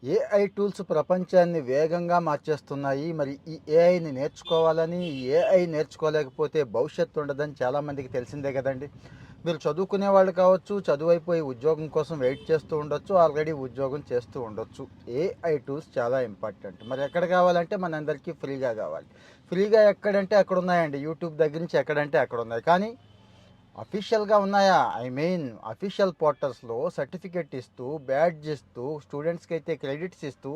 AI tools ప్రపంచాన్ని వేగంగా మార్చేస్తున్నాయి. మరి ఈ ఏఐని నేర్చుకోవాలని, ఏఐ నేర్చుకోలేకపోతే భవిష్యత్తు ఉండదని చాలామందికి తెలిసిందే కదండీ! మీరు చదువుకునే వాళ్ళు కావచ్చు, చదువైపోయి ఉద్యోగం కోసం వెయిట్ చేస్తూ ఉండొచ్చు, ఆల్రెడీ ఉద్యోగం చేస్తూ ఉండొచ్చు. ఏఐ టూల్స్ చాలా ఇంపార్టెంట్. మరి ఎక్కడ కావాలంటే మనందరికీ ఫ్రీగా కావాలి. ఫ్రీగా ఎక్కడంటే అక్కడున్నాయండి. యూట్యూబ్ దగ్గర నుంచి ఎక్కడంటే అక్కడున్నాయి. కానీ అఫీషియల్‌గా ఉన్నాయా? అఫీషియల్ పోర్టల్స్‌లో సర్టిఫికేట్ ఇస్తూ, బ్యాడ్జ్ ఇస్తూ, స్టూడెంట్స్‌కైతే క్రెడిట్స్ ఇస్తూ,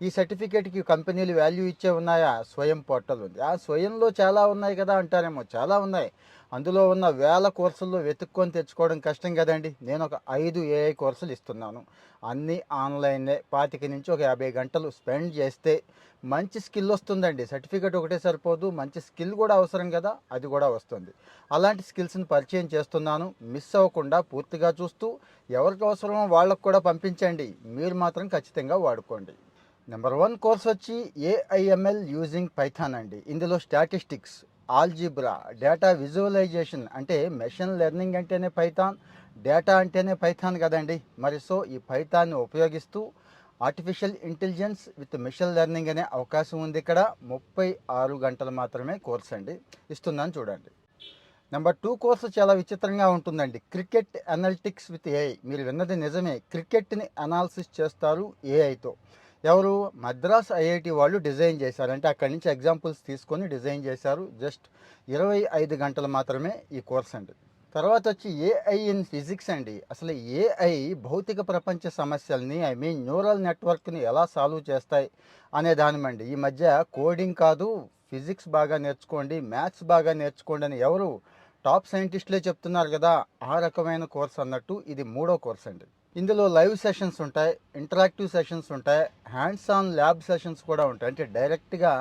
ఈ సర్టిఫికేట్‌కి కంపెనీలు వాల్యూ ఇచ్చే ఉన్నాయా? స్వయం పోర్టల్ ఉంది. ఆ స్వయంలో చాలా ఉన్నాయి కదా అంటారేమో, చాలా ఉన్నాయి. అందులో ఉన్న వేల కోర్సుల్లో వెతుక్కొని తెచ్చుకోవడం కష్టం కదండీ! నేనొక 5 ఏఐ కోర్సులు ఇస్తున్నాను. అన్నీ ఆన్‌లైనే. 25 నుంచి ఒక 50 గంటలు స్పెండ్ చేస్తే మంచి స్కిల్ వస్తుందండి. సర్టిఫికేట్ ఒకటే సరిపోదు. మంచి స్కిల్ కూడా అవసరం కదా! అది కూడా వస్తుంది. అలాంటి స్కిల్స్ని పరిచయం చేస్తున్నాను. మిస్ అవ్వకుండా పూర్తిగా చూస్తూ ఎవరికి అవసరమో వాళ్ళకు కూడా పంపించండి. మీరు మాత్రం ఖచ్చితంగా వాడుకోండి. నెంబర్ 1 కోర్స్ వచ్చి ఏఐఎంఎల్ యూజింగ్ పైథాన్ అండి. ఇందులో స్టాటిస్టిక్స్, ఆల్జీబ్రా, డేటా విజువలైజేషన్ అంటే మెషిన్ లెర్నింగ్ అంటేనే పైథాన్, డేటా అంటేనే పైథాన్ కదండి. మరి సో ఈ పైథాన్ని ఉపయోగిస్తూ artificial intelligence with machine learning అనే అవకాశం ఉంది ఇక్కడ. 36 గంటలు మాత్రమే కోర్స్ అండి. ఇస్తున్నాను చూడండి. నెంబర్ 2 కోర్సు చాలా విచిత్రంగా ఉంటుందండి. Cricket analytics with AI. మీరు విన్నది నిజమే. క్రికెట్ని అనాలిసిస్ చేస్తారు ఏఐతో. ఎవరు? మద్రాస్ ఐఐటి వాళ్ళు డిజైన్ చేశారు. అంటే అక్కడి నుంచి ఎగ్జాంపుల్స్ తీసుకొని డిజైన్ చేశారు. జస్ట్ 25 గంటలు మాత్రమే ఈ కోర్స్ అండి. తర్వాత వచ్చి ఏఐ ఇన్ ఫిజిక్స్ అండి. అసలు ఏఐ భౌతిక ప్రపంచ సమస్యల్ని న్యూరల్ నెట్వర్క్ని ఎలా సాల్వ్ చేస్తాయి అనే దానిమండి. ఈ మధ్య కోడింగ్ కాదు, ఫిజిక్స్ బాగా నేర్చుకోండి, మ్యాథ్స్ బాగా నేర్చుకోండి అని ఎవరు టాప్ సైంటిస్టులే చెప్తున్నారు కదా. ఆ రకమైన కోర్స్ అన్నట్టు ఇది 3వ కోర్స్ అండి. ఇందులో లైవ్ సెషన్స్ ఉంటాయి, ఇంటరాక్టివ్ సెషన్స్ ఉంటాయి, హ్యాండ్స్ ఆన్ ల్యాబ్ సెషన్స్ కూడా ఉంటాయి. అంటే డైరెక్ట్గా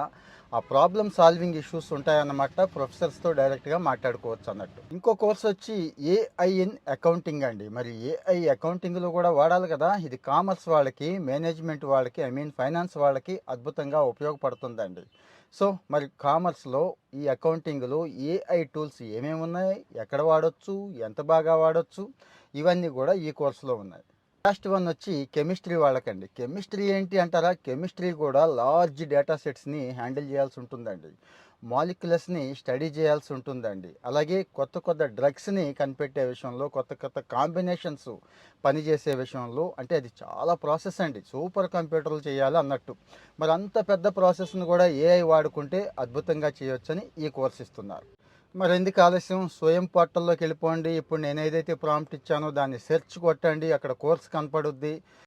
ఆ ప్రాబ్లమ్ సాల్వింగ్ ఇష్యూస్ ఉంటాయన్నమాట. ప్రొఫెసర్స్తో డైరెక్ట్గా మాట్లాడుకోవచ్చు అన్నట్టు. ఇంకో కోర్స్ వచ్చి ఏఐ ఇన్ అకౌంటింగ్ అండి. మరి ఏఐ అకౌంటింగ్లో కూడా వాడాలి కదా. ఇది కామర్స్ వాళ్ళకి, మేనేజ్మెంట్ వాళ్ళకి, ఫైనాన్స్ వాళ్ళకి అద్భుతంగా ఉపయోగపడుతుందండి. సో మరి కామర్స్లో ఈ అకౌంటింగ్లో ఏఐ టూల్స్ ఏమేమి ఉన్నాయి, ఎక్కడ వాడొచ్చు, ఎంత బాగా వాడొచ్చు, ఇవన్నీ కూడా ఈ కోర్సులో ఉన్నాయి. లాస్ట్ వన్ వచ్చి కెమిస్ట్రీ వాళ్ళకండి. కెమిస్ట్రీ ఏంటి అంటారా? కెమిస్ట్రీ కూడా లార్జ్ డేటా సెట్స్ని హ్యాండిల్ చేయాల్సి ఉంటుందండి. మాలిక్యులస్ని స్టడీ చేయాల్సి ఉంటుందండి. అలాగే కొత్త కొత్త డ్రగ్స్ని కనిపెట్టే విషయంలో, కొత్త కొత్త కాంబినేషన్స్ పనిచేసే విషయంలో, అంటే అది చాలా ప్రాసెస్ అండి. సూపర్ కంప్యూటర్లు చేయాలి అన్నట్టు. మరి అంత పెద్ద ప్రాసెస్ను కూడా ఏఐ వాడుకుంటే అద్భుతంగా చేయొచ్చని ఈ కోర్స్ ఇస్తున్నారు. మరి ఎందుకు ఆలస్యం? స్వయం పోర్టల్లోకి వెళ్ళిపోండి. ఇప్పుడు నేను ఏదైతే ప్రాంప్ట్ ఇచ్చానో దాన్ని సెర్చ్ కొట్టండి. అక్కడ కోర్స్ కనపడుద్ది.